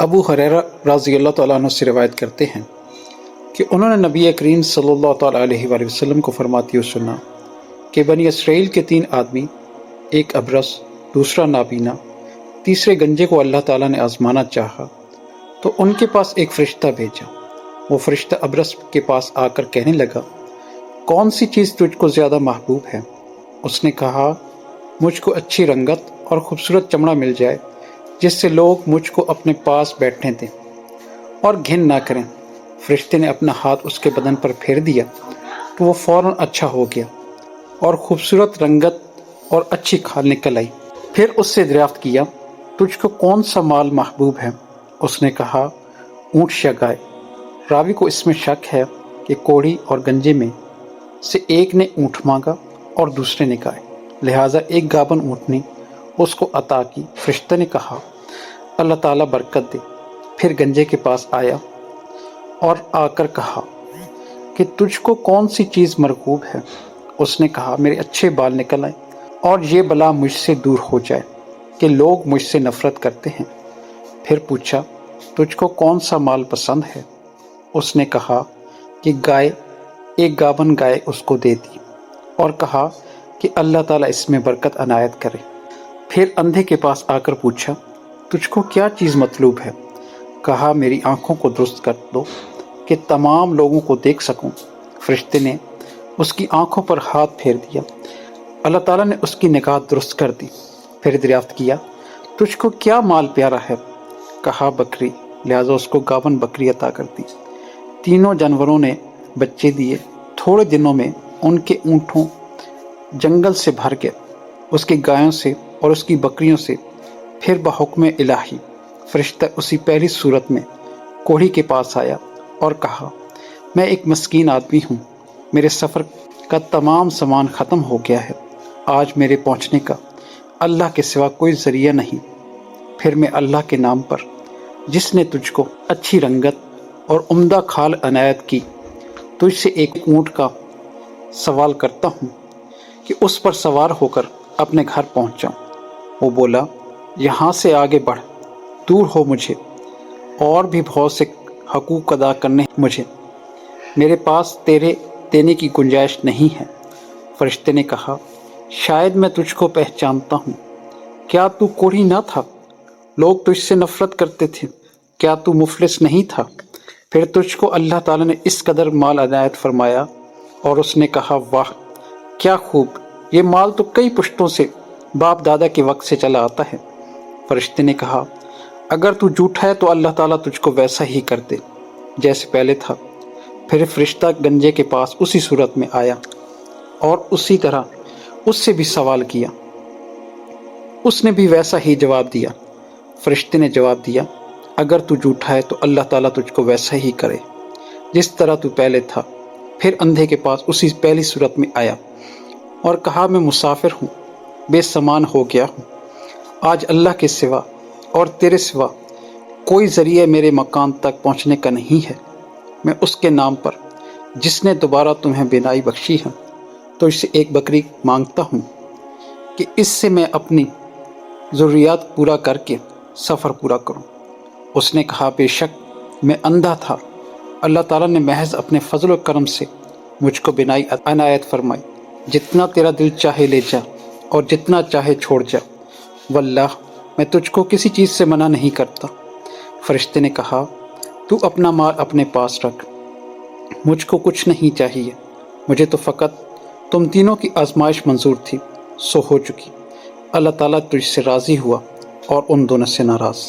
ابو ہریرہ رضی اللہ تعالیٰ عنہ سے روایت کرتے ہیں کہ انہوں نے نبی کریم صلی اللہ تعالیٰ علیہ وآلہ وسلم کو فرماتے ہوئے سنا کہ بنی اسرائیل کے 3 آدمی، ایک ابرص، دوسرا نابینا، تیسرے گنجے کو اللہ تعالیٰ نے آزمانا چاہا تو ان کے پاس ایک فرشتہ بھیجا۔ وہ فرشتہ ابرص کے پاس آ کر کہنے لگا، کون سی چیز تجھ کو زیادہ محبوب ہے؟ اس نے کہا، مجھ کو اچھی رنگت اور خوبصورت چمڑا مل جائے جس سے لوگ مجھ کو اپنے پاس بیٹھنے دیں اور گھن نہ کریں۔ فرشتے نے اپنا ہاتھ اس کے بدن پر پھیر دیا تو وہ فوراً اچھا ہو گیا اور خوبصورت رنگت اور اچھی کھال نکل آئی۔ پھر اس سے دریافت کیا، تجھ کو کون سا مال محبوب ہے؟ اس نے کہا، اونٹ یا گائے۔ راوی کو اس میں شک ہے کہ کوڑھی اور گنجے میں سے ایک نے اونٹ مانگا اور دوسرے نے گائے، لہٰذا ایک گابن اونٹنی اس کو عطا کی۔ فرشتے نے کہا، اللہ تعالیٰ برکت دے۔ پھر گنجے کے پاس آیا اور آ کر کہا کہ تجھ کو کون سی چیز مرغوب ہے؟ اس نے کہا، میرے اچھے بال نکل آئیں اور یہ بلا مجھ سے دور ہو جائے کہ لوگ مجھ سے نفرت کرتے ہیں۔ پھر پوچھا، تجھ کو کون سا مال پسند ہے؟ اس نے کہا کہ گائے۔ ایک گابن گائے اس کو دے دی اور کہا کہ اللہ تعالیٰ اس میں برکت عنایت کرے۔ پھر اندھے کے پاس آ کر پوچھا، تجھ کو کیا چیز مطلوب ہے؟ کہا، میری آنکھوں کو درست کر دو کہ تمام لوگوں کو دیکھ سکوں۔ فرشتے نے اس کی آنکھوں پر ہاتھ پھیر دیا، اللہ تعالیٰ نے اس کی نگاہ درست کر دی۔ پھر دریافت کیا، تجھ کو کیا مال پیارا ہے؟ کہا، بکری، لہٰذا اس کو گابن بکری عطا کر دی۔ تینوں جانوروں نے بچے دیے۔ تھوڑے دنوں میں ان کے اونٹوں جنگل سے بھر گئے، اس کی گایوں سے اور اس کی بکریوں سے۔ پھر بحکم الہی فرشتہ اسی پہلی صورت میں کوڑھی کے پاس آیا اور کہا، میں ایک مسکین آدمی ہوں، میرے سفر کا تمام سامان ختم ہو گیا ہے، آج میرے پہنچنے کا اللہ کے سوا کوئی ذریعہ نہیں۔ پھر میں اللہ کے نام پر، جس نے تجھ کو اچھی رنگت اور عمدہ کھال عنایت کی، تجھ سے ایک اونٹ کا سوال کرتا ہوں کہ اس پر سوار ہو کر اپنے گھر پہنچ جاؤں۔ وہ بولا، یہاں سے آگے بڑھ، دور ہو مجھے، اور بھی بہت سے حقوق ادا کرنے مجھے، میرے پاس تیرے دینے کی گنجائش نہیں ہے۔ فرشتے نے کہا، شاید میں تجھ کو پہچانتا ہوں، کیا تو کوڑھی نہ تھا؟ لوگ تجھ سے نفرت کرتے تھے، کیا تو مفلس نہیں تھا؟ پھر تجھ کو اللہ تعالیٰ نے اس قدر مال عنایت فرمایا۔ اور اس نے کہا، واہ، کیا خوب، یہ مال تو کئی پشتوں سے باپ دادا کے وقت سے چلا آتا ہے۔ فرشتے نے کہا، اگر تو جھوٹا ہے تو اللہ تعالیٰ تجھ کو ویسا ہی کر دے جیسے پہلے تھا۔ پھر فرشتہ گنجے کے پاس اسی صورت میں آیا اور اسی طرح اس سے بھی سوال کیا، اس نے بھی ویسا ہی جواب دیا۔ فرشتے نے جواب دیا، اگر تو جھوٹا ہے تو اللہ تعالیٰ تجھ کو ویسا ہی کرے جس طرح تو پہلے تھا۔ پھر اندھے کے پاس اسی پہلی صورت میں آیا اور کہا، میں مسافر ہوں، بے سامان ہو گیا ہوں، آج اللہ کے سوا اور تیرے سوا کوئی ذریعہ میرے مکان تک پہنچنے کا نہیں ہے۔ میں اس کے نام پر جس نے دوبارہ تمہیں بینائی بخشی ہے تو اس سے ایک بکری مانگتا ہوں کہ اس سے میں اپنی ضروریات پورا کر کے سفر پورا کروں۔ اس نے کہا، بے شک میں اندھا تھا، اللہ تعالیٰ نے محض اپنے فضل و کرم سے مجھ کو بینائی عنایت فرمائی۔ جتنا تیرا دل چاہے لے جا اور جتنا چاہے چھوڑ جا، واللہ میں تجھ کو کسی چیز سے منع نہیں کرتا۔ فرشتے نے کہا، تو اپنا مال اپنے پاس رکھ، مجھ کو کچھ نہیں چاہیے، مجھے تو فقط تم تینوں کی آزمائش منظور تھی، سو ہو چکی۔ اللہ تعالیٰ تجھ سے راضی ہوا اور ان دونوں سے ناراض۔